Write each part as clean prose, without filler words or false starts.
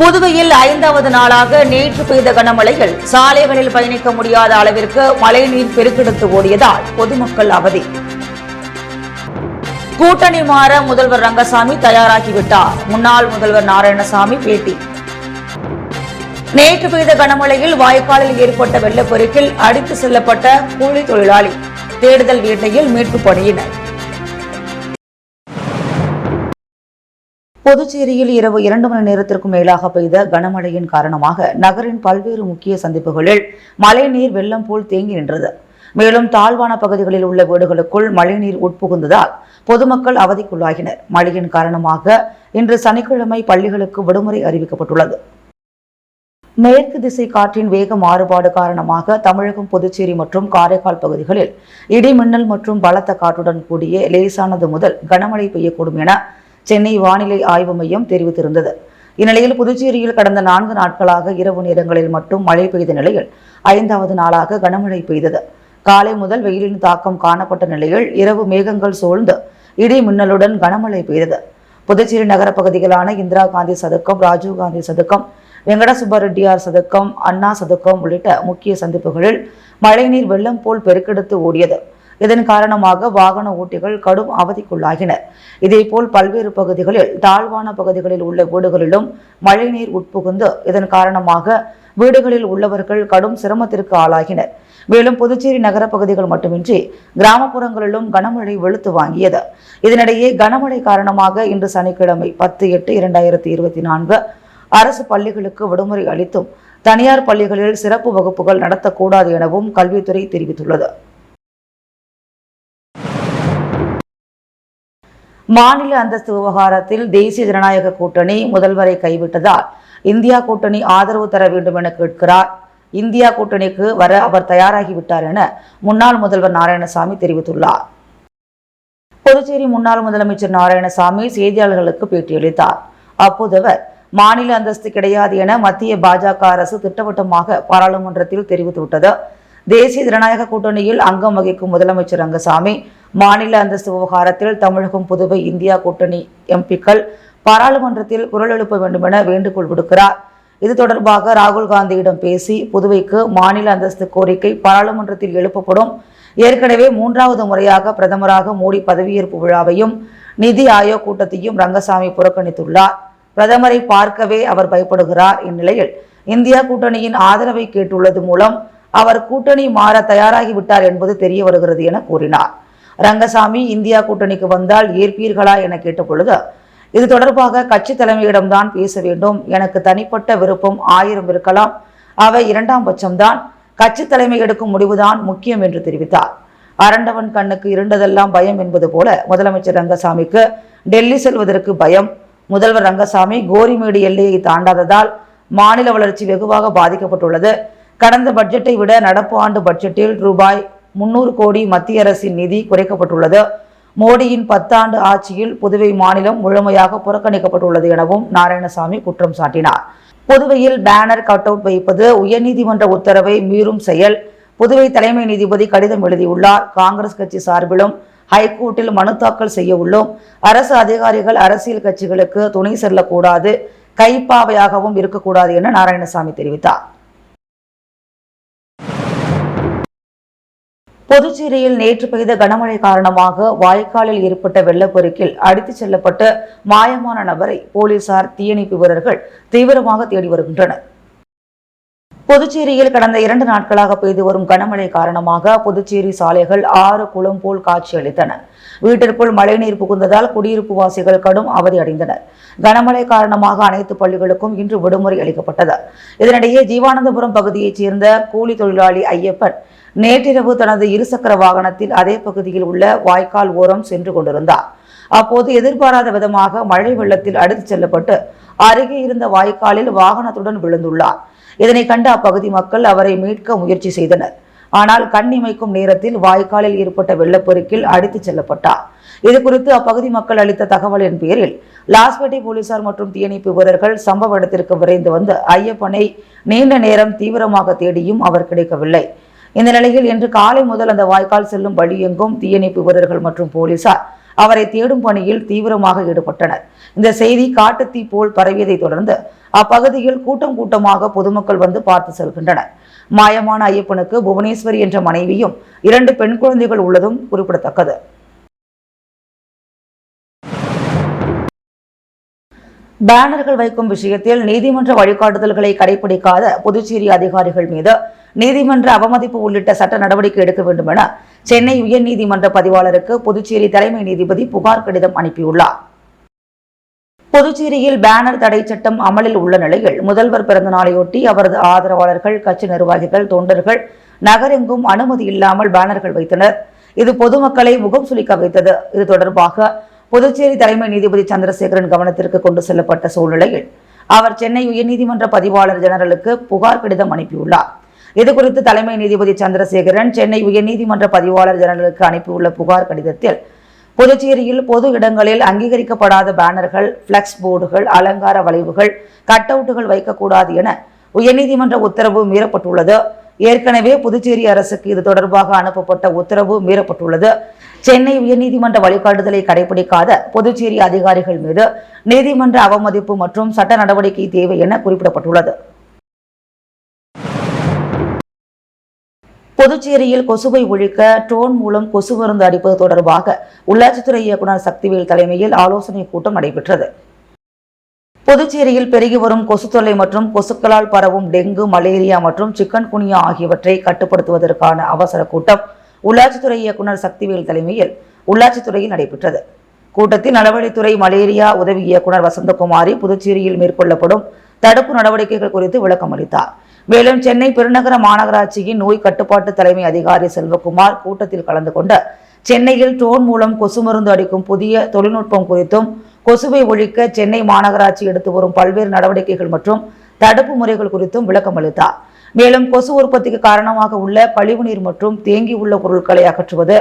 புதுவையில் 5வது நாளாக நேற்று பெய்த கனமழையில் சாலைகளில் பயணிக்க முடியாத அளவிற்கு மழைநீர் பெருக்கெடுத்து ஓடியதால் பொதுமக்கள் அவதி. கூட்டணி மாற முதல்வர் ரங்கசாமி தயாராகிவிட்டார். முன்னாள் முதல்வர் நாராயணசாமி பேட்டி. நேற்று பெய்த கனமழையில் வாய்க்காலில் ஏற்பட்ட வெள்ளப்பெருக்கில் அடித்து செல்லப்பட்ட கூலி தொழிலாளி. தேடுதல் வேட்டையில் மீட்புப் பணியினர். புதுச்சேரியில் இரவு 2 மணி நேரத்திற்கும் மேலாக பெய்த கனமழையின் காரணமாக நகரின் பல்வேறு முக்கிய சந்திப்புகளில் மழைநீர் வெள்ளம் போல் தேங்கி நின்றது. மேலும் தாழ்வான பகுதிகளில் உள்ள வீடுகளுக்குள் மழைநீர் உட்புகுந்ததால் பொதுமக்கள் அவதிக்குள்ளாகினர். மழையின் காரணமாக இன்று சனிக்கிழமை பள்ளிகளுக்கு விடுமுறை அறிவிக்கப்பட்டுள்ளது. மேற்கு திசை காற்றின் வேக மாறுபாடு காரணமாக தமிழகம், புதுச்சேரி மற்றும் காரைக்கால் பகுதிகளில் இடி மின்னல் மற்றும் பலத்த காற்றுடன் கூடிய லேசானது முதல் கனமழை பெய்யக்கூடும் என சென்னை வானிலை ஆய்வு மையம் தெரிவித்திருந்தது. இந்நிலையில் புதுச்சேரியில் கடந்த 4 நாட்களாக இரவு நேரங்களில் மட்டும் மழை பெய்த நிலையில் 5வது நாளாக கனமழை பெய்தது. காலை முதல் வெயிலின் தாக்கம் காணப்பட்ட நிலையில் இரவு மேகங்கள் சூழ்ந்து இடி மின்னலுடன் கனமழை பெய்தது. புதுச்சேரி நகர பகுதிகளான இந்திரா காந்தி சதுக்கம், ராஜீவ் காந்தி சதுக்கம், வெங்கட சுப்பரெட்டியார் சதுக்கம், அண்ணா சதுக்கம் உள்ளிட்ட முக்கிய சந்திப்புகளில் மழைநீர் வெள்ளம் போல் பெருக்கெடுத்து ஓடியது. இதன் காரணமாக வாகன ஓட்டிகள் கடும் அவதிக்குள்ளாகினர். இதேபோல் பல்வேறு பகுதிகளில் தாழ்வான பகுதிகளில் உள்ள வீடுகளிலும் மழைநீர் உட்புகுந்து இதன் காரணமாக வீடுகளில் உள்ளவர்கள் கடும் சிரமத்திற்கு ஆளாகினர். மேலும் புதுச்சேரி நகர பகுதிகள் மட்டுமின்றி கிராமப்புறங்களிலும் கனமழை வெளுத்து வாங்கியது. இதனிடையே கனமழை காரணமாக இன்று சனிக்கிழமை 10/8/2024 அரசு பள்ளிகளுக்கு விடுமுறை அளித்தும் தனியார் பள்ளிகளில் சிறப்பு வகுப்புகள் நடத்தக்கூடாது எனவும் கல்வித்துறை தெரிவித்துள்ளது. மாநில அந்தஸ்து விவகாரத்தில் தேசிய ஜனநாயக கூட்டணி முதல்வரை கைவிட்டதால் இந்தியா கூட்டணி ஆதரவு தர வேண்டும் என கேட்கிறார். இந்தியா கூட்டணிக்கு வர அவர் தயாராகிவிட்டார் என முன்னாள் முதல்வர் நாராயணசாமி தெரிவித்துள்ளார். புதுச்சேரி முன்னாள் முதலமைச்சர் நாராயணசாமி செய்தியாளர்களுக்கு பேட்டியளித்தார். அப்போது அவர் மாநில அந்தஸ்து கிடையாது என மத்திய பாஜக அரசு திட்டவட்டமாக பாராளுமன்றத்தில் தெரிவித்துவிட்டது. தேசிய ஜனநாயக கூட்டணியில் அங்கம் வகிக்கும் முதலமைச்சர் ரங்கசாமி மாநில அந்தஸ்து விவகாரத்தில் தமிழகம், புதுவை, இந்தியா கூட்டணி எம்பிக்கள் பாராளுமன்றத்தில் குரல் எழுப்ப வேண்டும் என வேண்டுகோள் விடுக்கிறார். இது தொடர்பாக ராகுல் காந்தியிடம் பேசி புதுவைக்கு மாநில அந்தஸ்து கோரிக்கை பாராளுமன்றத்தில் எழுப்பப்படும். ஏற்கனவே 3வது முறையாக பிரதமராக மோடி பதவியேற்பு விழாவையும் நிதி ஆயோக் கூட்டத்தையும் ரங்கசாமி புறக்கணித்துள்ளார். பிரதமரை பார்க்கவே அவர் பயப்படுகிறார். இந்நிலையில் இந்தியா கூட்டணியின் ஆதரவை கேட்டுள்ளது மூலம் அவர் கூட்டணி மாற தயாராகிவிட்டார் என்பது தெரிய வருகிறது என கூறினார். ரங்கசாமி இந்தியா கூட்டணிக்கு வந்தால் ஏற்பீர்களா என கேட்டபொழுது இது தொடர்பாக கட்சி தலைமையிடம்தான் பேச வேண்டும். எனக்கு தனிப்பட்ட விருப்பம் 1000 இருக்கலாம். அவை 2ஆம் பட்சம்தான். கட்சி தலைமை எடுக்கும் முடிவுதான் முக்கியம் என்று தெரிவித்தார். அரண்டவன் கண்ணுக்கு இருண்டதெல்லாம் பயம் என்பது போல முதலமைச்சர் ரங்கசாமிக்கு டெல்லி செல்வதற்கு பயம். முதல்வர் ரங்கசாமி கோரிமேடு எல்லையை தாண்டாததால் மாநில வளர்ச்சி வெகுவாக பாதிக்கப்பட்டுள்ளது. கடந்த பட்ஜெட்டை விட நடப்பு ஆண்டு பட்ஜெட்டில் ரூபாய் 300 கோடி மத்திய அரசின் நிதி குறைக்கப்பட்டுள்ளது. மோடியின் 10 ஆண்டு ஆட்சியில் புதுவை மாநிலம் முழுமையாக புறக்கணிக்கப்பட்டுள்ளது எனவும் நாராயணசாமி குற்றம் சாட்டினார். புதுவையில் பேனர் கட் அவுட் வைப்பது உயர்நீதிமன்ற உத்தரவை மீறும் செயல். புதுவை தலைமை நீதிபதி கடிதம் எழுதியுள்ளார். காங்கிரஸ் கட்சி சார்பிலும் ஹைகோர்ட்டில் மனு தாக்கல் செய்ய உள்ளோம். அரசு அதிகாரிகள் அரசியல் கட்சிகளுக்கு துணை செல்லக்கூடாது, கைப்பாவையாகவும் இருக்கக்கூடாது என நாராயணசாமி தெரிவித்தார். புதுச்சேரியில் நேற்று பெய்த கனமழை காரணமாக வாய்க்காலில் ஏற்பட்ட வெள்ளப்பெருக்கில் அடித்துச் செல்லப்பட்டு மாயமான நபரை போலீசார், தீயணைப்பு வீரர்கள் தீவிரமாக தேடி வருகின்றனர். புதுச்சேரியில் கடந்த 2 நாட்களாக பெய்து வரும் கனமழை காரணமாக புதுச்சேரி சாலைகள் 6 குளம் போல் காட்சியளித்தன. வீட்டிற்குள் மழைநீர் புகுந்ததால் குடியிருப்பு வாசிகள் கடும் அவதி அடைந்தனர். கனமழை காரணமாக அனைத்து பள்ளிகளுக்கும் இன்று விடுமுறை அளிக்கப்பட்டது. இதனிடையே ஜீவானந்தபுரம் பகுதியைச் சேர்ந்த கூலி தொழிலாளி ஐயப்பன் நேற்றிரவு தனது 2 சக்கர வாகனத்தில் அதே பகுதியில் உள்ள வாய்க்கால் ஓரம் சென்று கொண்டிருந்தார். அப்போது எதிர்பாராத விதமாக மழை வெள்ளத்தில் அடித்துச் செல்லப்பட்டு அருகே இருந்த வாய்க்காலில் வாகனத்துடன் விழுந்துள்ளார். இதனை கண்ட அப்பகுதி மக்கள் அவரை மீட்க முயற்சி செய்தனர். ஆனால் கண் இமைக்கும் நேரத்தில் வாய்க்காலில் ஏற்பட்ட வெள்ளப்பெருக்கில் அடித்துச் செல்லப்பட்டார். இதுகுறித்து அப்பகுதி மக்கள் அளித்த தகவலின் பேரில் லாஸ்பேட்டை போலீசார் மற்றும் தீயணைப்பு வீரர்கள் சம்பவ இடத்திற்கு விரைந்து வந்து ஐயப்பனை நீண்ட நேரம் தீவிரமாக தேடியும் அவர் கிடைக்கவில்லை. இந்த நிலையில் இன்று காலை முதல் அந்த வாய்க்கால் செல்லும் வழி எங்கும் தீயணைப்பு வீரர்கள் மற்றும் போலீசார் அவரை தேடும் பணியில் தீவிரமாக ஈடுபட்டனர். இந்த செய்தி காட்டுத்தீ போல் பரவியதை தொடர்ந்து அப்பகுதியில் கூட்டம் கூட்டமாக பொதுமக்கள் வந்து பார்த்து செல்கின்றனர். மாயமான ஐயப்பனுக்கு புவனேஸ்வரி என்ற மனைவியும் 2 பெண் குழந்தைகள் உள்ளதும் குறிப்பிடத்தக்கது. பேனர்கள் வைக்கும் விஷயத்தில் நீதிமன்ற வழிகாட்டுதல்களை கடைபிடிக்காத புதுச்சேரி அதிகாரிகள் மீது நீதிமன்ற அவமதிப்பு உள்ளிட்ட சட்ட நடவடிக்கை எடுக்க வேண்டும் என சென்னை உயர்நீதிமன்ற பதிவாளருக்கு புதுச்சேரி தலைமை நீதிபதி புகார் கடிதம் அனுப்பியுள்ளார். புதுச்சேரியில் பேனர் தடை சட்டம் அமலில் உள்ள நிலையில் முதல்வர் பிறந்த நாளையொட்டி அவரது ஆதரவாளர்கள், கட்சி நிர்வாகிகள், தொண்டர்கள் நகரெங்கும் அனுமதி இல்லாமல் பேனர்கள் வைத்தனர். இது பொதுமக்களை முகம் சுளிக்க வைத்தது. இது தொடர்பாக புதுச்சேரி தலைமை நீதிபதி சந்திரசேகரன் கவனத்திற்கு கொண்டு செல்லப்பட்ட சூழ்நிலையில் அவர் சென்னை உயர்நீதிமன்ற பதிவாளர் ஜெனரலுக்கு புகார் கடிதம் அனுப்பியுள்ளார். இதுகுறித்து தலைமை நீதிபதி சந்திரசேகரன் சென்னை உயர்நீதிமன்ற பதிவாளர் ஜெனரலுக்கு அனுப்பியுள்ள புகார் கடிதத்தில் புதுச்சேரியில் பொது இடங்களில் அங்கீகரிக்கப்படாத பேனர்கள், பிளக்ஸ் போர்டுகள், அலங்கார வளைவுகள், கட் அவுட்டுகள் வைக்கக்கூடாது என உயர்நீதிமன்ற உத்தரவு மீறப்பட்டுள்ளது. ஏற்கனவே புதுச்சேரி அரசுக்கு இது தொடர்பாக அனுப்பப்பட்ட உத்தரவு மீறப்பட்டுள்ளது. சென்னை உயர்நீதிமன்ற வழிகாட்டுதலை கடைபிடிக்காத புதுச்சேரி அதிகாரிகள் மீது நீதிமன்ற அவமதிப்பு மற்றும் சட்ட நடவடிக்கை தேவை என குறிப்பிடப்பட்டுள்ளது. புதுச்சேரியில் கொசுவை ஒழிக்க ட்ரோன் மூலம் கொசு மருந்து அடிப்பது தொடர்பாக உள்ளாட்சித்துறை இயக்குநர் சக்திவேல் தலைமையில் ஆலோசனை கூட்டம் நடைபெற்றது. புதுச்சேரியில் பெருகி வரும் கொசு தொல்லை மற்றும் கொசுக்களால் பரவும் டெங்கு, மலேரியா மற்றும் சிக்கன் குனியா ஆகியவற்றை கட்டுப்படுத்துவதற்கான அவசர கூட்டம் உள்ளாட்சித்துறை இயக்குநர் சக்திவேல் தலைமையில் உள்ளாட்சித்துறையில் நடைபெற்றது. கூட்டத்தில் நலவழித்துறை மலேரியா உதவி இயக்குநர் வசந்தகுமாரி புதுச்சேரியில் மேற்கொள்ளப்படும் தடுப்பு நடவடிக்கைகள் குறித்து விளக்கம் அளித்தார். மேலும் சென்னை பெருநகர மாநகராட்சியின் நோய் கட்டுப்பாட்டு தலைமை அதிகாரி செல்வகுமார் கூட்டத்தில் கலந்து கொண்டு சென்னையில் ட்ரோன் மூலம் கொசு மருந்து அடிக்கும் புதிய தொழில்நுட்பம் குறித்தும், கொசுவை ஒழிக்க சென்னை மாநகராட்சி எடுத்து வரும் பல்வேறு நடவடிக்கைகள் மற்றும் தடுப்பு முறைகள் குறித்தும் விளக்கம் அளித்தார். மேலும் கொசு உற்பத்திக்கு காரணமாக உள்ள கழிவுநீர் மற்றும் தேங்கியுள்ள பொருட்களை அகற்றுவது,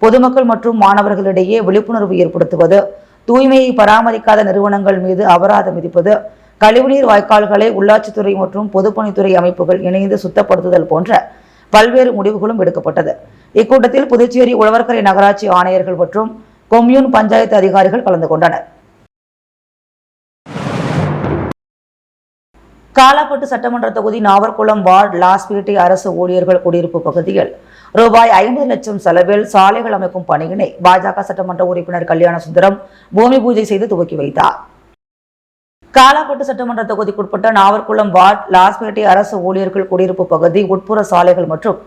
பொதுமக்கள் மற்றும் மாணவர்களிடையே விழிப்புணர்வு ஏற்படுத்துவது, தூய்மையை பராமரிக்காத நிறுவனங்கள் மீது அபராதம் விதிப்பது, கழிவுநீர் வாய்க்கால்களை உள்ளாட்சித்துறை மற்றும் பொதுப்பணித்துறை அமைப்புகள் இணைந்து சுத்தப்படுத்துதல் போன்ற பல்வேறு முடிவுகளும் எடுக்கப்பட்டது. இக்கூட்டத்தில் புதுச்சேரி உழவர்கரை நகராட்சி ஆணையர்கள் மற்றும் கொம்யூன் பஞ்சாயத்து அதிகாரிகள் கலந்து கொண்டனர். காலாப்பட்டு சட்டமன்ற தொகுதி நாவற்குளம் வார்டு லாஸ்பேட்டை அரசு ஊழியர்கள் குடியிருப்பு பகுதியில் ரூபாய் 50 லட்சம் செலவில் சாலைகள் அமைக்கும் பணியினை பாஜக சட்டமன்ற உறுப்பினர் கல்யாணசுந்தரம் பூமி பூஜை செய்து துவக்கி வைத்தார். காலாப்பட்டு சட்டமன்ற தொகுதிக்குட்பட்ட நாவற்குளம் வார்டு லாஸ்பேட்டை அரசு ஊழியர்கள் குடியிருப்பு பகுதி உட்புற சாலைகள் மற்றும்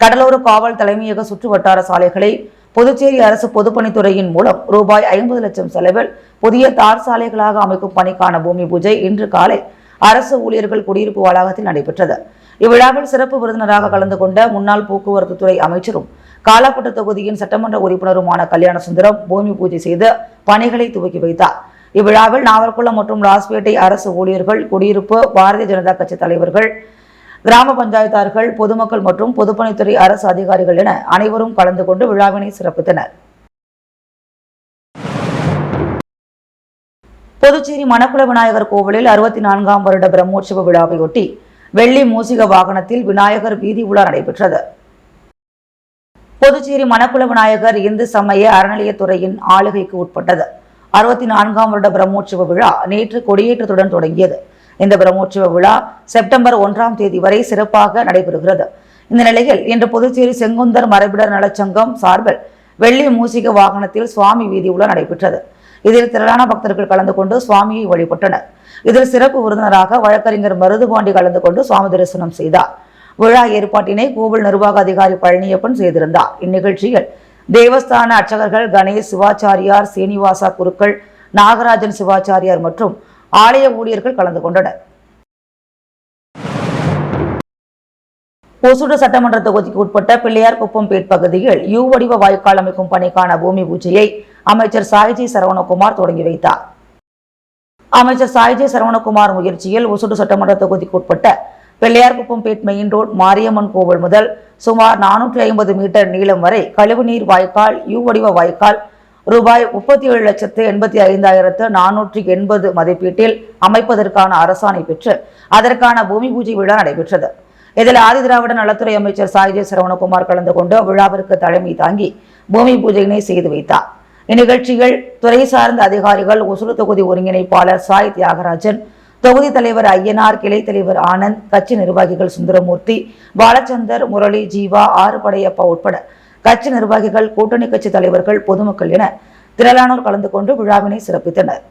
கடலோர காவல் தலைமையக சுற்று வட்டார சாலைகளை புதுச்சேரி அரசு பொதுப்பணித்துறையின் மூலம் ரூபாய் 50 லட்சம் செலவில் புதிய தார் சாலைகளாக அமைக்கும் பணிக்கான பூமி பூஜை இன்று காலை அரசு ஊழியர்கள் குடியிருப்பு வளாகத்தில் நடைபெற்றது. இவ்விழாவில் சிறப்பு விருந்தினராக கலந்து கொண்ட முன்னாள் போக்குவரத்து துறை அமைச்சரும் காலாப்பட்டு தொகுதியின் சட்டமன்ற உறுப்பினருமான கல்யாணசுந்தரம் பூமி பூஜை செய்து பணிகளை துவக்கி வைத்தார். இவ்விழாவில் நாவற்குளம் மற்றும் லாஸ்பேட்டை அரசு ஊழியர்கள் குடியிருப்பு, பாரதிய ஜனதா கட்சி தலைவர்கள், கிராம பஞ்சாயத்தார்கள், பொதுமக்கள் மற்றும் பொதுப்பணித்துறை அரசு அதிகாரிகள் என அனைவரும் கலந்து கொண்டு விழாவினை சிறப்பித்தனர். புதுச்சேரி மணக்குள விநாயகர் கோவிலில் 64ஆம் வருட பிரம்மோற்சவ விழாவையொட்டி வெள்ளி மூசிக வாகனத்தில் விநாயகர் வீதி உலா நடைபெற்றது. புதுச்சேரி மணக்குள விநாயகர் இந்து சமய அறநிலையத்துறையின் ஆளுகைக்கு உட்பட்டது. 64ஆம் வருட பிரம்மோற்சவ விழா நேற்று கொடியேற்றத்துடன் தொடங்கியது. இந்த பிரம்மோற்சவ விழா செப்டம்பர் 1ஆம் தேதி வரை சிறப்பாக நடைபெறுகிறது. இந்த நிலையில் இன்று புதுச்சேரி செங்குந்தர் மரபிடர் நலச்சங்கம் சார்பில் வெள்ளி மூசிக வாகனத்தில் சுவாமி வீதி உலா நடைபெற்றது. இதில் திரளான பக்தர்கள் கலந்து கொண்டு சுவாமியை வழிபட்டனர். இதில் சிறப்பு விருந்தினராக வழக்கறிஞர் மருதுபாண்டி கலந்து கொண்டு சுவாமி தரிசனம் செய்தார். விழா ஏற்பாட்டினை கோவில் நிர்வாக அதிகாரி பழனியப்பன் செய்திருந்தார். இந்நிகழ்ச்சியில் தேவஸ்தான அர்ச்சகர்கள் கணேஷ் சிவாச்சாரியார், சீனிவாசா குருக்கள், நாகராஜன் சிவாச்சாரியார் மற்றும் ஆலய ஊழியர்கள் கலந்து கொண்டனர். ஒசூடு சட்டமன்ற தொகுதிக்கு உட்பட்ட பிள்ளையார் குப்பம்பேட் பகுதியில் யூ வடிவ வாய்க்கால் அமைக்கும் பணிக்கான பூமி பூஜையை அமைச்சர் சாய்ஜி சரவணகுமார் தொடங்கி வைத்தார். அமைச்சர் சாய்ஜி சரவணகுமார் முயற்சியில் ஒசூடு சட்டமன்ற தொகுதிக்கு உட்பட்ட பிள்ளையார்குப்பம்பேட் மெயின் ரோட் மாரியம்மன் கோவில் முதல் சுமார் 450 மீட்டர் நீளம் வரை கழிவுநீர் வாய்க்கால், யூ வடிவ வாய்க்கால் ரூபாய் 37,85,480 மதிப்பீட்டில் அமைப்பதற்கான அரசாணை பெற்று அதற்கான பூமி பூஜை விழா நடைபெற்றது. இதில் ஆதிதிராவிட நலத்துறை அமைச்சர் சாய்ஜி சரவணகுமார் கலந்து கொண்டு விழாவிற்கு தலைமை தாங்கி பூமி பூஜையினை செய்து வைத்தார். இந்நிகழ்ச்சியில் துறை சார்ந்த அதிகாரிகள், ஒசூர் தொகுதி ஒருங்கிணைப்பாளர் சாய் தியாகராஜன், தொகுதி தலைவர் ஐயனார், கிளை தலைவர் ஆனந்த், கட்சி நிர்வாகிகள் சுந்தரமூர்த்தி, பாலச்சந்தர், முரளி, ஜீவா, ஆறுபடையப்பா உட்பட கட்சி நிர்வாகிகள், கூட்டணி கட்சி தலைவர்கள், பொதுமக்கள் என திரளானோர் கலந்து கொண்டு விழாவினை சிறப்பித்தனர்.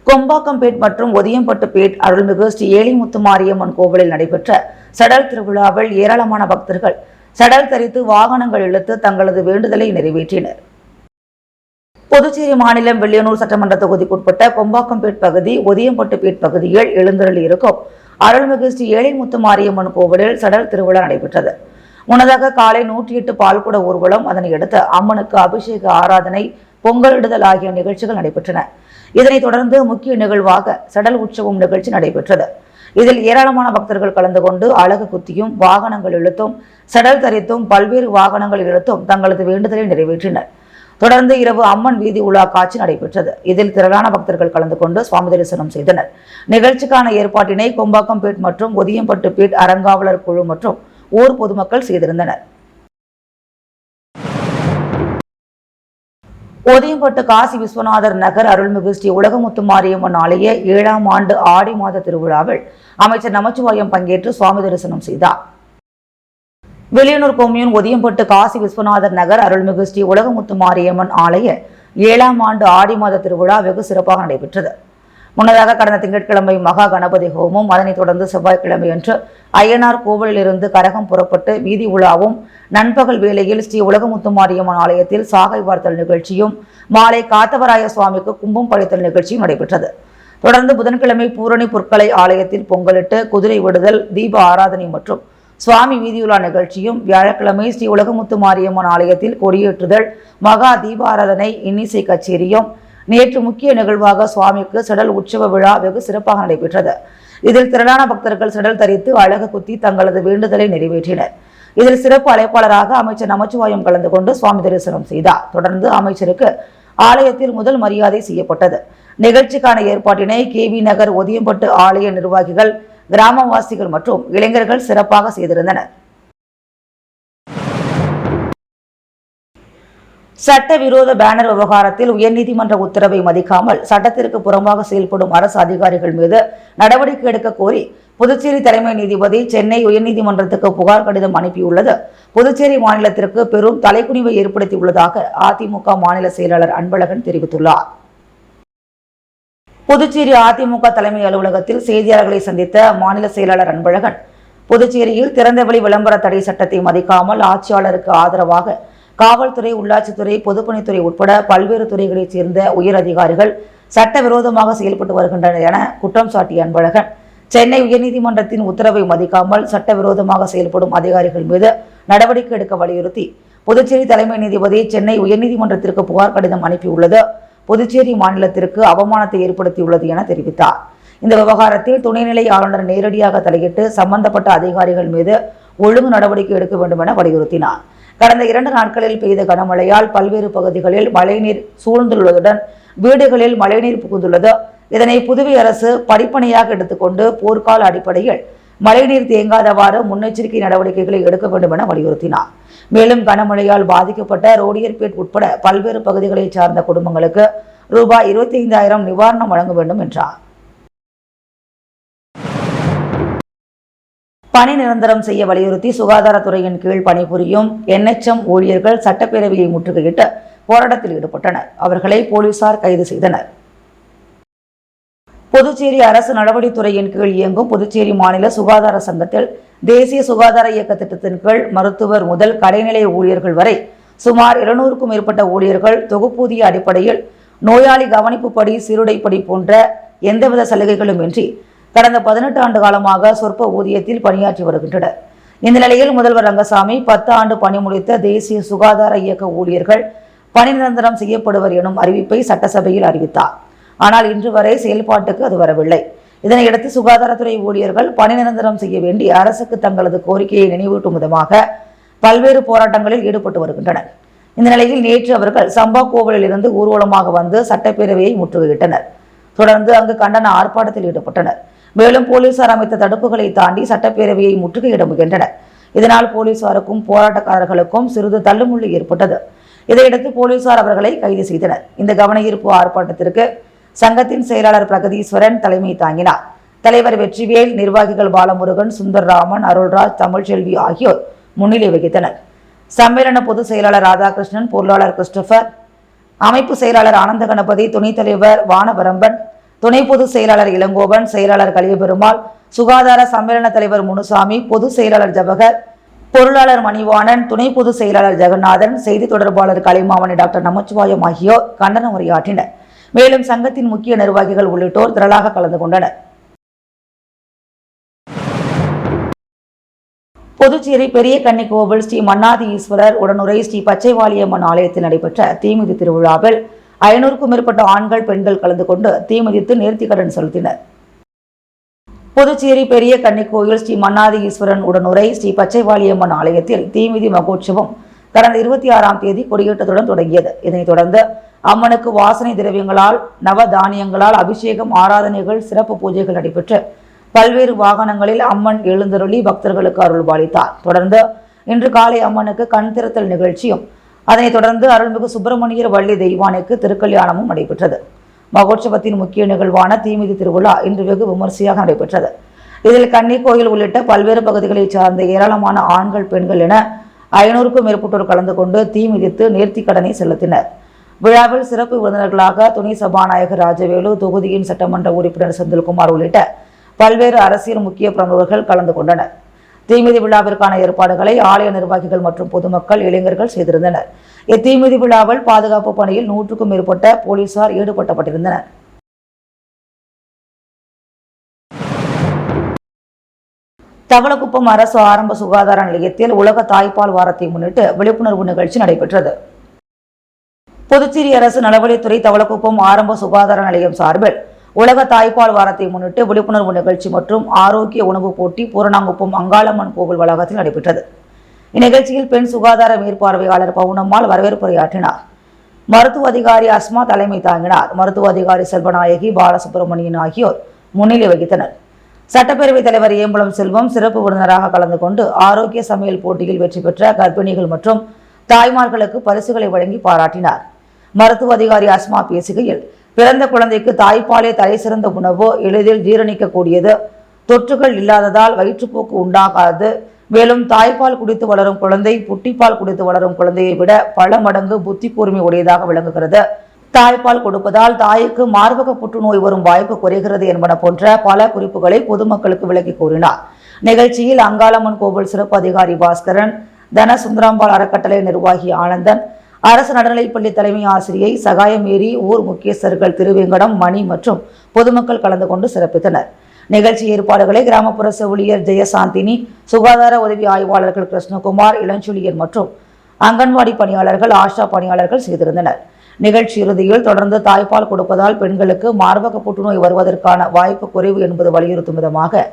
கொம்பாக்கம்பேட் மற்றும் ஒதியம்பட்டுப்பேட் அருள்மிகு ஸ்ரீ ஏலிமுத்து மாரியம்மன் கோவிலில் நடைபெற்ற சடல் திருவிழாவில் ஏராளமான பக்தர்கள் சடல் தரித்து வாகனங்கள் இழுத்து தங்களது வேண்டுதலை நிறைவேற்றினர். புதுச்சேரி மாநிலம் வில்லியனூர் சட்டமன்ற தொகுதிக்குட்பட்ட கொம்பாக்கம்பேட் பகுதி, ஒதியம்பட்டுப்பேட் பகுதியில் எழுந்தருளி இருக்கும் அருள்மிகு ஸ்ரீ ஏலிமுத்து மாரியம்மன் கோவிலில் சடல் திருவிழா நடைபெற்றது. முன்னதாக காலை 108 பால்குட ஊர்வலம், அதனையடுத்து அம்மனுக்கு அபிஷேக ஆராதனை, பொங்கலிடுதல் ஆகிய நிகழ்ச்சிகள் நடைபெற்றன. இதனைத் தொடர்ந்து முக்கிய நிகழ்வாக சடல் உற்சவம் நிகழ்ச்சி நடைபெற்றது. இதில் ஏராளமான பக்தர்கள் கலந்து கொண்டு அலகு குத்தியும், வாகனங்கள் இழுத்தும், சடல் தரித்தும், பல்வேறு வாகனங்கள் இழுத்தும் தங்களது வேண்டுதலை நிறைவேற்றினர். தொடர்ந்து இரவு அம்மன் வீதி உலா காட்சி நடைபெற்றது. இதில் திரளான பக்தர்கள் கலந்து கொண்டு சுவாமி தரிசனம் செய்தனர். நிகழ்ச்சிக்கான ஏற்பாட்டினை கொம்பாக்கம்பேட் மற்றும் ஒதியம்பட்டுப்பேட் அறங்காவலர் குழு மற்றும் ஊர் பொதுமக்கள் செய்திருந்தனர். ஒதியம்பட்டு காசி விஸ்வநாதர் நகர் அருள்மிகு ஸ்ரீ உலகமுத்து மாரியம்மன் ஆலய 7ஆம் ஆண்டு ஆடி மாத திருவிழாவில் அமைச்சர் நமச்சிவாயம் பங்கேற்று சுவாமி தரிசனம் செய்தார். வில்லியனூர் கொம்யூன் ஒதியம்பட்டு காசி விஸ்வநாதர் நகர் அருள்மிகு ஸ்ரீ உலகமுத்து மாரியம்மன் ஆலய 7ஆம் ஆண்டு ஆடி மாத திருவிழா வெகு சிறப்பாக நடைபெற்றது. முன்னதாக கடந்த திங்கட்கிழமை மகா கணபதி ஹோமம், அதனைத் தொடர்ந்து செவ்வாய்க்கிழமை அன்று ஐயனார் கோவிலில் இருந்து கரகம் புறப்பட்டு வீதி உலாவும், நண்பகல் வேளையில் ஸ்ரீ உலகமுத்து மாரியம்மன் ஆலயத்தில் சாகை வார்த்தல் நிகழ்ச்சியும், மாலை காத்தவராய சுவாமிக்கு கும்பம் படைத்தல் நிகழ்ச்சியும் நடைபெற்றது. தொடர்ந்து புதன்கிழமை பூரணி புற்கலை ஆலயத்தில் பொங்கலிட்டு குதிரை விடுதல், தீப ஆராதனை மற்றும் சுவாமி வீதியுலா நிகழ்ச்சியும், வியாழக்கிழமை ஸ்ரீ உலகமுத்து மாரியம்மன் ஆலயத்தில் கொடியேற்றுதல், மகா தீபாராதனை, இன்னிசை கச்சேரியும், நேற்று முக்கிய நிகழ்வாக சுவாமிக்கு சடல் உற்சவ விழா வெகு சிறப்பாக நடைபெற்றது. இதில் திரளான பக்தர்கள் சடல் தரித்து அழகு குத்தி தங்களது வேண்டுதலை நிறைவேற்றினர். இதில் சிறப்பு அழைப்பாளராக அமைச்சர் நமச்சிவாயம் கலந்து கொண்டு சுவாமி தரிசனம் செய்தார். தொடர்ந்து அமைச்சருக்கு ஆலயத்தில் முதல் மரியாதை செய்யப்பட்டது. நிகழ்ச்சிக்கான ஏற்பாட்டினை கேவி நகர் ஒதியம்பட்டு ஆலய நிர்வாகிகள், கிராமவாசிகள் மற்றும் இளைஞர்கள் சிறப்பாக செய்திருந்தனர். சட்டவிரோத பேனர் விவகாரத்தில் உயர்நீதிமன்ற உத்தரவை மதிக்காமல் சட்டத்திற்கு புறம்பாக செயல்படும் அரசு அதிகாரிகள் மீது நடவடிக்கை எடுக்க கோரி புதுச்சேரி தலைமை நீதிபதி சென்னை உயர்நீதிமன்றத்துக்கு புகார் கடிதம் அனுப்பியுள்ளது புதுச்சேரி மாநிலத்திற்கு பெரும் தலைக்குனிவை ஏற்படுத்தியுள்ளதாக அதிமுக மாநில செயலாளர் அன்பழகன் தெரிவித்துள்ளார். புதுச்சேரி அதிமுக தலைமை அலுவலகத்தில் செய்தியாளர்களை சந்தித்த மாநில செயலாளர் அன்பழகன், புதுச்சேரியில் திறந்தவெளி விளம்பர தடை சட்டத்தை மதிக்காமல் ஆட்சியாளருக்கு ஆதரவாக காவல்துறை, உள்ளாட்சித்துறை, பொதுப்பணித்துறை உட்பட பல்வேறு துறைகளைச் சேர்ந்த உயர் அதிகாரிகள் சட்டவிரோதமாக செயல்பட்டு வருகின்றனர் என குற்றம் சாட்டிய அன்பழகன், சென்னை உயர்நீதிமன்றத்தின் உத்தரவை மதிக்காமல் சட்டவிரோதமாக செயல்படும் அதிகாரிகள் மீது நடவடிக்கை எடுக்க வலியுறுத்தி புதுச்சேரி தலைமை நீதிபதி சென்னை உயர்நீதிமன்றத்திற்கு புகார் கடிதம் அனுப்பியுள்ளது புதுச்சேரி மாநிலத்திற்கு அவமானத்தை ஏற்படுத்தியுள்ளது என தெரிவித்தார். இந்த விவகாரத்தில் துணைநிலை ஆளுநர் நேரடியாக தலையிட்டு சம்பந்தப்பட்ட அதிகாரிகள் மீது ஒழுங்கு நடவடிக்கை எடுக்க வேண்டும் என வலியுறுத்தினார். கடந்த 2 நாட்களில் பெய்த கனமழையால் பல்வேறு பகுதிகளில் மழைநீர் சூழ்ந்துள்ளதுடன் வீடுகளில் மழைநீர் புகுந்துள்ளது. இதனை புதுவை அரசு படிப்பனையாக எடுத்துக்கொண்டு போர்க்கால அடிப்படையில் மழைநீர் தேங்காதவாறு முன்னெச்சரிக்கை நடவடிக்கைகளை எடுக்க வேண்டும் என வலியுறுத்தினார். மேலும் கனமழையால் பாதிக்கப்பட்ட ரோடியர்பேட் உட்பட பல்வேறு பகுதிகளைச் சார்ந்த குடும்பங்களுக்கு ரூபாய் 25,000 நிவாரணம் வழங்க வேண்டும் என்றார். பணி நிரந்தரம் செய்ய வலியுறுத்தி சுகாதாரத்துறையின் கீழ் பணிபுரியும் NHM ஊழியர்கள் சட்டப்பேரவையை முற்றுகையிட்டு போராட்டத்தில் ஈடுபட்டனர். அவர்களை போலீசார் கைது செய்தனர். புதுச்சேரி அரசு நடவடிக்கைத்துறையின் கீழ் இயங்கும் புதுச்சேரி மாநில சுகாதார சங்கத்தில் தேசிய சுகாதார இயக்க திட்டத்தின் கீழ் மருத்துவர் முதல் கடைநிலை ஊழியர்கள் வரை சுமார் 200க்கும் மேற்பட்ட ஊழியர்கள் தொகுப்பூதிய அடிப்படையில் நோயாளி கவனிப்புப்படி, சீருடைப்படி போன்ற எந்தவித சலுகைகளும் இன்றி கடந்த 18 ஆண்டு காலமாக சொற்ப ஊதியத்தில் பணியாற்றி வருகின்றனர். இந்த நிலையில் முதல்வர் ரங்கசாமி 10 ஆண்டு பணி முடித்த தேசிய சுகாதார இயக்க ஊழியர்கள் பணி நிரந்தரம் செய்யப்படுவர் எனும் அறிவிப்பை சட்டசபையில் அறிவித்தார். ஆனால் இன்று வரை செயல்பாட்டுக்கு அது வரவில்லை. இதனையடுத்து சுகாதாரத்துறை ஊழியர்கள் பணி நிரந்தரம் செய்ய வேண்டி அரசுக்கு தங்களது கோரிக்கையை நினைவூட்டும் விதமாக பல்வேறு போராட்டங்களில் ஈடுபட்டு வருகின்றனர். இந்த நிலையில் நேற்று அவர்கள் சம்பா கோவிலில் இருந்து ஊர்வலமாக வந்து சட்டப்பேரவையை முற்றுகையிட்டனர். தொடர்ந்து அங்கு கண்டன ஆர்ப்பாட்டத்தில் ஈடுபட்டனர். மேலும் போலீசார் அமைத்த தடுப்புகளை தாண்டி சட்டப்பேரவையை முற்றுகையிட முயன்றனர். இதனால் போலீசாருக்கும் போராட்டக்காரர்களுக்கும் சிறிது தள்ளுமுள்ளு ஏற்பட்டது. இதையடுத்து போலீசார் அவர்களை கைது செய்தனர். இந்த கவனஈர்ப்பு ஆர்ப்பாட்டத்திற்கு சங்கத்தின் செயலாளர் பிரகதீஸ்வரன் தலைமை தாங்கினார். தலைவர் வெற்றிவேல், நிர்வாகிகள் பாலமுருகன், சுந்தர்ராமன், அருள்ராஜ், தமிழ்ச்செல்வி ஆகியோர் முன்னிலை வகித்தனர். சம்மேளன பொதுச் செயலாளர் ராதாகிருஷ்ணன், பொருளாளர் கிறிஸ்டபர், அமைப்பு செயலாளர் ஆனந்த கணபதி, துணைத் தலைவர் வானவரம்பன், துணை பொதுச் செயலாளர் இளங்கோவன், செயலாளர் கலியபெருமாள், சுகாதார சம்மேளன தலைவர் முனுசாமி, பொதுச் செயலாளர் ஜவஹர், பொருளாளர் மணிவாணன், துணை பொதுச் செயலாளர் ஜெகநாதன், செய்தி தொடர்பாளர் கலைமாமணி டாக்டர் நமச்சிவாயம் ஆகியோர் கண்டன உரையாற்றினர். மேலும் சங்கத்தின் முக்கிய நிர்வாகிகள் உள்ளிட்டோர் திரளாக கலந்து கொண்டனர். புதுச்சேரி பெரிய கன்னி கோவில் ஸ்ரீ மன்னாதி ஈஸ்வரர் உடனுரை ஸ்ரீ பச்சைவாளியம்மன் ஆலயத்தில் நடைபெற்ற தீமிதி திருவிழாவில் 500க்கும் மேற்பட்ட ஆண்கள், பெண்கள் கலந்து கொண்டு தீமிதித்து நேர்த்திக்கடன் செலுத்தினர். புதுச்சேரி பெரிய கன்னிக்கோயில் ஸ்ரீ மன்னாதி ஈஸ்வரன் உடனுரை ஸ்ரீ பச்சைவாளியம்மன் ஆலயத்தில் தீமிதி மகோற்சவம் கடந்த 26ஆம் தேதி கொடியேற்றத்துடன் தொடங்கியது. இதனைத் தொடர்ந்து அம்மனுக்கு வாசனை திரவியங்களால், நவ தானியங்களால் அபிஷேகம், ஆராதனைகள், சிறப்பு பூஜைகள் நடைபெற்று பல்வேறு வாகனங்களில் அம்மன் எழுந்தருளி பக்தர்களுக்கு அருள் பாலித்தார். தொடர்ந்து இன்று காலை அம்மனுக்கு கண் திறத்தல் நிகழ்ச்சியும், அதனைத் தொடர்ந்து அருள்மிகு சுப்பிரமணியர் வள்ளி தெய்வானைக்கு திருக்கல்யாணமும் நடைபெற்றது. மகோற்சவத்தின் முக்கிய நிகழ்வான தீமிதி திருவிழா இன்று வெகு விமர்சையாக நடைபெற்றது. இதில் கன்னிக்கோயில் உள்ளிட்ட பல்வேறு பகுதிகளைச் சார்ந்த ஏராளமான ஆண்கள், பெண்கள் என 500க்கும் மேற்பட்டோர் கலந்து கொண்டு தீமிதித்து நேர்த்திக்கடனை செலுத்தினர். விழாவில் சிறப்பு விருந்தினர்களாக துணை சபாநாயகர் ராஜவேலு, தொகுதியின் சட்டமன்ற உறுப்பினர் செந்தில்குமார் உள்ளிட்ட பல்வேறு அரசியல் முக்கிய பிரமுகர்கள் கலந்து கொண்டனர். தீமிதி விழாவிற்கான ஏற்பாடுகளை ஆலய நிர்வாகிகள் மற்றும் பொதுமக்கள், இளைஞர்கள் செய்திருந்தனர். இத்தீமிதி விழாவில் பாதுகாப்பு பணியில் 100க்கும் மேற்பட்ட போலீசார் ஈடுபடுத்தப்பட்டிருந்தனர். தவளக்குப்பம் அரசு ஆரம்ப சுகாதார நிலையத்தில் உலக தாய்ப்பால் வாரத்தை முன்னிட்டு விழிப்புணர்வு நிகழ்ச்சி நடைபெற்றது. புதுச்சேரி அரசு நலவழித்துறை தவளக்குப்பம் ஆரம்ப சுகாதார நிலையம் சார்பில் உலக தாய்ப்பால் வாரத்தை முன்னிட்டு விழிப்புணர்வு நிகழ்ச்சி மற்றும் ஆரோக்கிய உணவு போட்டி பூரணாங்குப்பம் அங்காளம்மன் கோவில் வளாகத்தில் நடைபெற்றது. இந்நிகழ்ச்சியில் பெண் சுகாதார மேற்பார்வையாளர் பவுனம்மாள் வரவேற்புரையாற்றினார். மருத்துவ அதிகாரி அஸ்மா தலைமை தாங்கினார். மருத்துவ அதிகாரி செல்வநாயகி, பாலசுப்ரமணியன் ஆகியோர் முன்னிலை வகித்தனர். சட்டப்பேரவைத் தலைவர் ஏம்பலம் செல்வம் சிறப்பு விருந்தினராக கலந்து கொண்டு ஆரோக்கிய சமையல் போட்டியில் வெற்றி பெற்ற கர்ப்பிணிகள் மற்றும் தாய்மார்களுக்கு பரிசுகளை வழங்கி பாராட்டினார். மருத்துவ அதிகாரி அஸ்மா பேசுகையில், பிறந்த குழந்தைக்கு தாய்ப்பாலே தலை சிறந்த உணவு, எளிதில் ஜீரணிக்கக்கூடியது, தொற்றுகள் இல்லாததால் வயிற்றுப்போக்கு உண்டாகாது. மேலும் தாய்ப்பால் குடித்து வளரும் குழந்தை புட்டிப்பால் குடித்து வளரும் குழந்தையை விட பல மடங்கு புத்தி கூர்மை உடையதாக விளங்குகிறது. தாய்ப்பால் கொடுப்பதால் தாய்க்கு மார்பக புற்றுநோய் வரும் வாய்ப்பு குறைகிறது என்பன போன்ற பல குறிப்புகளை பொதுமக்களுக்கு விளக்கி கூறினார். நிகழ்ச்சியில் அங்காளம்மன் கோவில் சிறப்பு அதிகாரி பாஸ்கரன், தன சுந்தராம்பாள் அறக்கட்டளை நிர்வாகி ஆனந்தன், அரசு நடுநிலைப்பள்ளி தலைமை ஆசிரியை சகாயமேரி, ஊர் முக்கியஸ்தர்கள் திருவேங்கடம், மணி மற்றும் பொதுமக்கள் கலந்து கொண்டு சிறப்பித்தனர். நிகழ்ச்சி ஏற்பாடுகளை கிராமப்புற செவிலியர் ஜெயசாந்தினி, சுகாதார உதவி ஆய்வாளர்கள் கிருஷ்ணகுமார், இளஞ்சொலியர் மற்றும் அங்கன்வாடி பணியாளர்கள், ஆஷா பணியாளர்கள் செய்திருந்தனர். நிகழ்ச்சி இறுதியில் தொடர்ந்து தாய்ப்பால் கொடுப்பதால் பெண்களுக்கு மார்பக புற்றுநோய் வருவதற்கான வாய்ப்பு குறைவு என்பது வலியுறுத்தும் விதமாக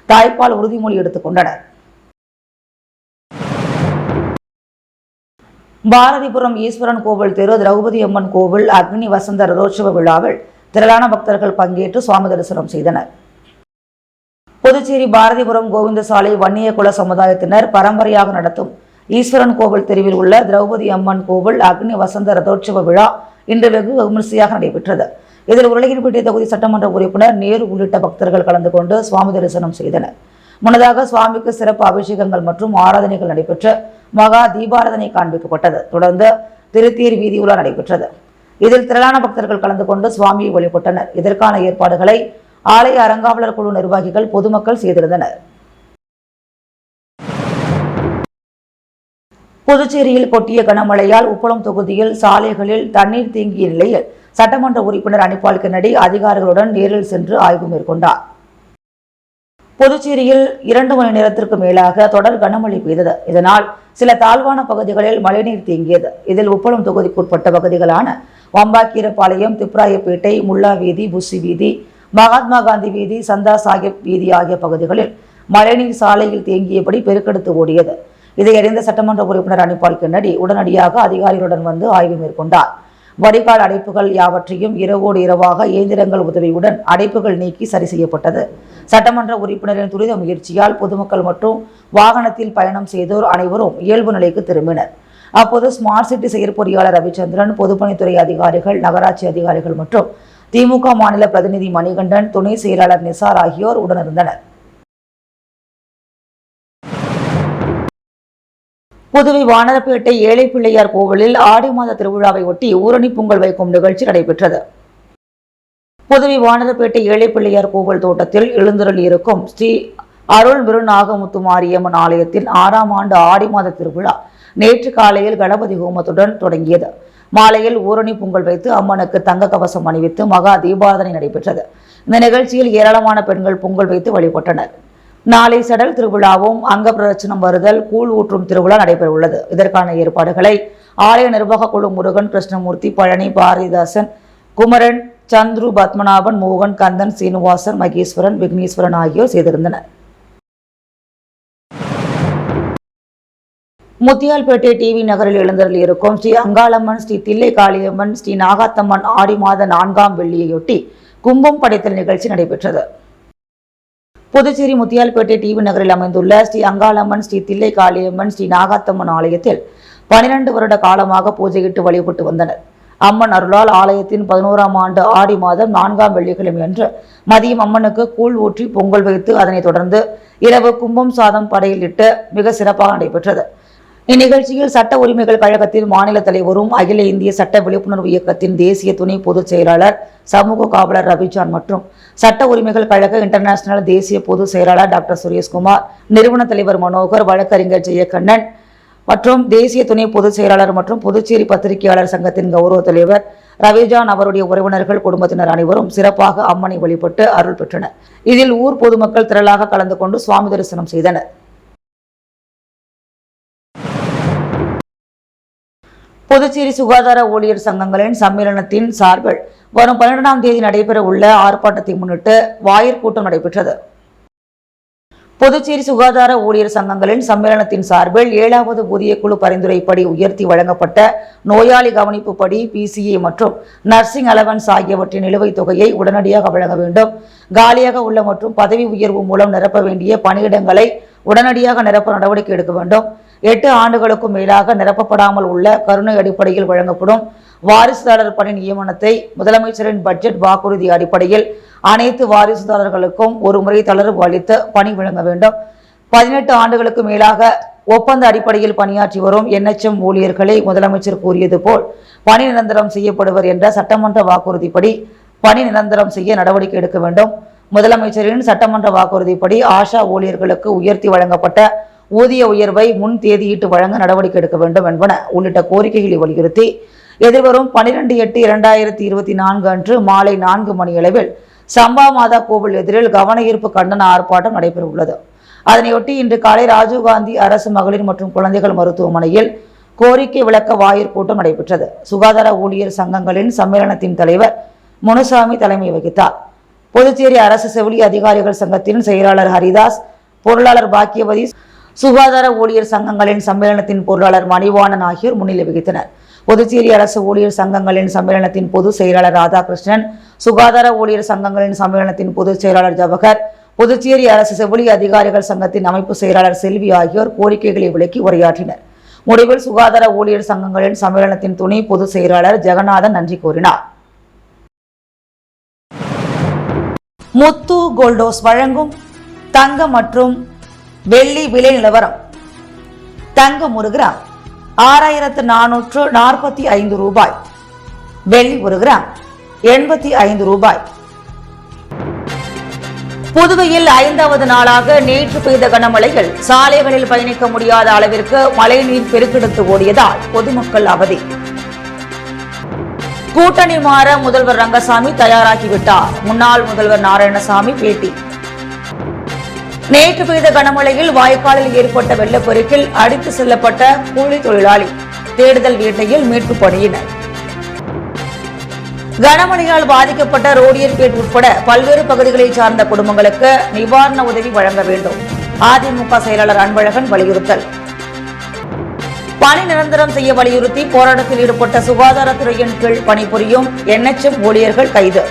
தாய்ப்பால் உறுதிமொழி எடுத்துக் கொண்டனர். பாரதிபுரம் ஈஸ்வரன் கோவில் தெரு திரௌபதி அம்மன் கோவில் அக்னி வசந்த ரதோற்சவ விழாவில் திரளான பக்தர்கள் பங்கேற்று சுவாமி தரிசனம் செய்தனர். புதுச்சேரி பாரதிபுரம் கோவிந்தசாலை வன்னிய குல சமுதாயத்தினர் பரம்பரையாக நடத்தும் ஈஸ்வரன் கோவில் தெருவில் உள்ள திரௌபதி அம்மன் கோவில் அக்னி வசந்த ரதோற்சவ விழா இன்று வெகு விமர்சையாக நடைபெற்றது. இதில் உருளையன்பேட்டை தொகுதி சட்டமன்ற உறுப்பினர் நேரு உள்ளிட்ட பக்தர்கள் கலந்து கொண்டு சுவாமி தரிசனம் செய்தனர். முன்னதாக சுவாமிக்கு சிறப்பு அபிஷேகங்கள் மற்றும் ஆராதனைகள் நடைபெற்று மகா தீபாராதனை காண்பிக்கப்பட்டது. தொடர்ந்து திருத்தேர் வீதி உலா நடைபெற்றது. இதில் திரளான பக்தர்கள் கலந்து கொண்டு சுவாமியை வழிபட்டனர். இதற்கான ஏற்பாடுகளை ஆலய அறங்காவலர் குழு நிர்வாகிகள், பொதுமக்கள் செய்திருந்தனர். புதுச்சேரியில் கொட்டிய கனமழையால் உப்பளம் தொகுதியில் சாலைகளில் தண்ணீர் தேங்கிய நிலையில் சட்டமன்ற உறுப்பினர் அனிபால் கென்னடி அதிகாரிகளுடன் நேரில் சென்று ஆய்வு மேற்கொண்டார். புதுச்சேரியில் 2 மணி நேரத்திற்கு மேலாக தொடர் கனமழை பெய்தது. இதனால் சில தாழ்வான பகுதிகளில் மழைநீர் தேங்கியது. இதில் உப்பளம் தொகுதிக்குட்பட்ட பகுதிகளான வம்பாக்கீரப்பாளையம், திப்ராயப்பேட்டை, முல்லா வீதி, புஷி வீதி, மகாத்மா காந்தி வீதி, சந்தா சாஹிப் வீதி ஆகிய பகுதிகளில் மழைநீர் சாலையில் தேங்கியபடி பெருக்கெடுத்து ஓடியது. இதை அறிந்த சட்டமன்ற உறுப்பினர் அனிபால் கென்னடி உடனடியாக அதிகாரிகளுடன் வந்து ஆய்வு மேற்கொண்டார். வடிகால் அடைப்புகள் யாவற்றையும் இரவோடு இரவாக இயந்திரங்கள் உதவியுடன் அடைப்புகள் நீக்கி சரி செய்யப்பட்டது. சட்டமன்ற உறுப்பினரின் துரித முயற்சியால் பொதுமக்கள் மற்றும் வாகனத்தில் பயணம் செய்தோர் அனைவரும் இயல்பு நிலைக்கு திரும்பினர். அப்போது ஸ்மார்ட் சிட்டி செயற்பொறியாளர் ரவிச்சந்திரன், பொதுப்பணித்துறை அதிகாரிகள், நகராட்சி அதிகாரிகள் மற்றும் திமுக மாநில பிரதிநிதி மணிகண்டன், துணை செயலாளர் நிசார் ஆகியோர் உடனிருந்தனர். புதுவை வானரப்பேட்டை ஏழை பிள்ளையார் கோவிலில் ஆடி மாத திருவிழாவை ஒட்டி ஊரணி பொங்கல் வைக்கும் நிகழ்ச்சி நடைபெற்றது. புதுவை வானரப்பேட்டை ஏழை பிள்ளையார் கோவில் தோட்டத்தில் எழுந்தருளி இருக்கும் ஸ்ரீ அருள்மிகு நாகமுத்து மாரியம்மன் ஆலயத்தின் 6ஆம் ஆண்டு ஆடி மாத திருவிழா நேற்று காலையில் கணபதி ஹோமத்துடன் தொடங்கியது. மாலையில் ஊரணி பொங்கல் வைத்து அம்மனுக்கு தங்க கவசம் அணிவித்து மகா தீபாராதனை நடைபெற்றது. இந்த நிகழ்ச்சியில் ஏராளமான பெண்கள் பொங்கல் வைத்து வழிபட்டனர். நாளை சடல் திருவிழாவும் அங்க பிரதட்சணம் வருதல், கூழ் ஊற்றும் திருவிழா நடைபெறவுள்ளது. இதற்கான ஏற்பாடுகளை ஆலய நிர்வாக குழு முருகன், கிருஷ்ணமூர்த்தி, பழனி, பாரதிதாசன், குமரன், சந்துரு, பத்மநாபன், மோகன், கந்தன், சீனிவாசன், மகேஸ்வரன், விக்னேஸ்வரன் ஆகியோர் செய்திருந்தனர். முத்தியால்பேட்டை டிவி நகரில் எழுந்தருளி இருக்கும் ஸ்ரீ அங்காளம்மன், ஸ்ரீ தில்லை காளியம்மன், ஸ்ரீ நாகாத்தம்மன் ஆடி மாத 4ஆம் வெள்ளியையொட்டி கும்பம் படைத்தல் நிகழ்ச்சி நடைபெற்றது. புதுச்சேரி முத்தியால்பேட்டை டிவி நகரில் அமைந்துள்ள ஸ்ரீ அங்காளம்மன், ஸ்ரீ தில்லை காளியம்மன், ஸ்ரீ நாகாத்தம்மன் ஆலயத்தில் 12 வருட காலமாக பூஜையிட்டு வழிபட்டு வந்தனர். அம்மன் அருளால் ஆலயத்தின் 11ஆம் ஆண்டு ஆடி மாதம் 4ஆம் வெள்ளிக்கிழமை அன்று மதியம் அம்மனுக்கு கூழ் ஊற்றி பொங்கல் வைத்து அதனைத் தொடர்ந்து இரவு கும்பம் சாதம் படையில் இட்டு மிக சிறப்பாக நடைபெற்றது. இந்நிகழ்ச்சியில் சட்ட உரிமைகள் கழகத்தின் மாநில தலைவரும் அகில இந்திய சட்ட விழிப்புணர்வு இயக்கத்தின் தேசிய துணை பொதுச் செயலாளர் சமூக காவலர் ரவிஜான் மற்றும் சட்ட உரிமைகள் கழக இன்டர்நேஷனல் தேசிய பொதுச் செயலாளர் டாக்டர் சுரேஷ்குமார், நிறுவன தலைவர் மனோகர், வழக்கறிஞர் ஜெயக்கண்ணன் மற்றும் தேசிய துணை பொதுச் செயலாளர் மற்றும் புதுச்சேரி பத்திரிகையாளர் சங்கத்தின் கௌரவ தலைவர் ரவிஜான் அவருடைய உறவினர்கள், குடும்பத்தினர் அனைவரும் சிறப்பாக அம்மனை வழிபட்டு அருள் பெற்றனர். இதில் ஊர் பொதுமக்கள் திரளாக கலந்து கொண்டு சுவாமி தரிசனம் செய்தனர். புதுச்சேரி சுகாதார ஊழியர் சங்கங்களின் சம்மேளனத்தின் சார்பில் வரும் 12ஆம் தேதி நடைபெற உள்ள ஆர்ப்பாட்டத்தை முன்னிட்டு வாயிற் கூட்டம் நடைபெற்றது. புதுச்சேரி சுகாதார ஊழியர் சங்கங்களின் சம்மேளனத்தின் சார்பில் 7வது ஊதிய குழு பரிந்துரைப்படி உயர்த்தி வழங்கப்பட்ட நோயாளி கவனிப்பு படி, பிசிஏ மற்றும் நர்சிங் அலவன்ஸ் ஆகியவற்றின் நிலுவைத் தொகையை உடனடியாக வழங்க வேண்டும். காலியாக உள்ள மற்றும் பதவி உயர்வு மூலம் நிரப்ப வேண்டிய பணியிடங்களை உடனடியாக நிரப்ப நடவடிக்கை எடுக்க வேண்டும். 8 ஆண்டுகளுக்கும் மேலாக நிரப்பப்படாமல் உள்ள கருணை அடிப்படையில் வழங்கப்படும் வாரிசுதாரர் பணி நியமனத்தை முதலமைச்சரின் பட்ஜெட் வாக்குறுதி அடிப்படையில் அனைத்து வாரிசுதாரர்களுக்கும் ஒரு முறை தளர்வு அளித்து பணி வழங்க வேண்டும். 18 ஆண்டுகளுக்கு மேலாக ஒப்பந்த அடிப்படையில் பணியாற்றி வரும் NHM ஊழியர்களை முதலமைச்சர் கூறியது போல் பணி நிரந்தரம் செய்யப்படுவர் என்ற சட்டமன்ற வாக்குறுதிப்படி பணி நிரந்தரம் செய்ய நடவடிக்கை எடுக்க வேண்டும். முதலமைச்சரின் சட்டமன்ற வாக்குறுதிப்படி ஆஷா ஊழியர்களுக்கு உயர்த்தி வழங்கப்பட்ட ஊதிய உயர்வை முன் தேதியிட்டு வழங்க நடவடிக்கை எடுக்க வேண்டும் என்பன உள்ளிட்ட கோரிக்கைகளை வலியுறுத்தி எதிர்வரும் 12/8/2024 அன்று மாலை 4 மணியளவில் சம்பா மாதா கோவில் எதிரில் கவன ஈர்ப்பு கண்டன ஆர்ப்பாட்டம் நடைபெற உள்ளது. அதனையொட்டி இன்று காலை ராஜீவ்காந்தி அரசு மகளிர் மற்றும் குழந்தைகள் மருத்துவமனையில் கோரிக்கை விளக்க வாயிற் கூட்டம் நடைபெற்றது. சுகாதார ஊழியர் சங்கங்களின் சம்மேளனத்தின் தலைவர் முனுசாமி தலைமை வகித்தார். புதுச்சேரி அரசு செவிலிய அதிகாரிகள் சங்கத்தின் செயலாளர் ஹரிதாஸ், பொருளாளர் பாக்கியவதி, சுகாதார ஊழியர் சங்கங்களின் சம்மேளனத்தின் பொருளாளர் மணிவாணன் ஆகியோர் முன்னிலை வகித்தனர். புதுச்சேரி அரசு ஊழியர் சங்கங்களின் சம்மேளனத்தின் பொதுச் செயலாளர் ராதாகிருஷ்ணன், சுகாதார ஊழியர் சங்கங்களின் சம்மேளனத்தின் பொதுச் செயலாளர் ஜவஹர், புதுச்சேரி அரசு செவிலிய அதிகாரிகள் சங்கத்தின் அமைப்பு செயலாளர் செல்வி ஆகியோர் கோரிக்கைகளை விளக்கி உரையாற்றினர். முடிவில் சுகாதார ஊழியர் சங்கங்களின் சம்மேளனத்தின் துணை பொதுச் செயலாளர் ஜெகநாதன் நன்றி கூறினார். முத்து கோல்டோஸ் வழங்கும் தங்க மற்றும் வெள்ளி விலை நிலவரம். தங்கம் 1 கிராம் 6445 ரூபாய், வெள்ளி 1 கிராம் 85 ரூபாய். புதுவையில் 5வது நாளாக நேற்று பெய்த கனமழையில் சாலைகளில் பயணிக்க முடியாத அளவிற்கு மழைநீர் பெருக்கெடுத்து ஓடியதால் பொதுமக்கள் அவதி. கூட்டணி மாற முதல்வர் ரங்கசாமி தயாராகிவிட்டார். முன்னாள் முதல்வர் நாராயணசாமி பேட்டி. நேற்று பெய்த கனமழையில் வாய்க்காலில் ஏற்பட்ட வெள்ளப்பெருக்கில் அடித்து செல்லப்பட்ட கூலி தொழிலாளி, தேடுதல் வேட்டையில் மீட்பு பணியினர். கனமழையால் பாதிக்கப்பட்ட ரோடியர்பேட் உட்பட பல்வேறு பகுதிகளை சார்ந்த குடும்பங்களுக்கு நிவாரண உதவி வழங்க வேண்டும். அதிமுக செயலாளர் அன்பழகன் வலியுறுத்தல். பணி நிரந்தரம் செய்ய வலியுறுத்தி போராட்டத்தில் ஈடுபட்ட சுகாதாரத்துறையின் கீழ் பணிபுரியும் NHM ஊழியர்கள் கைது.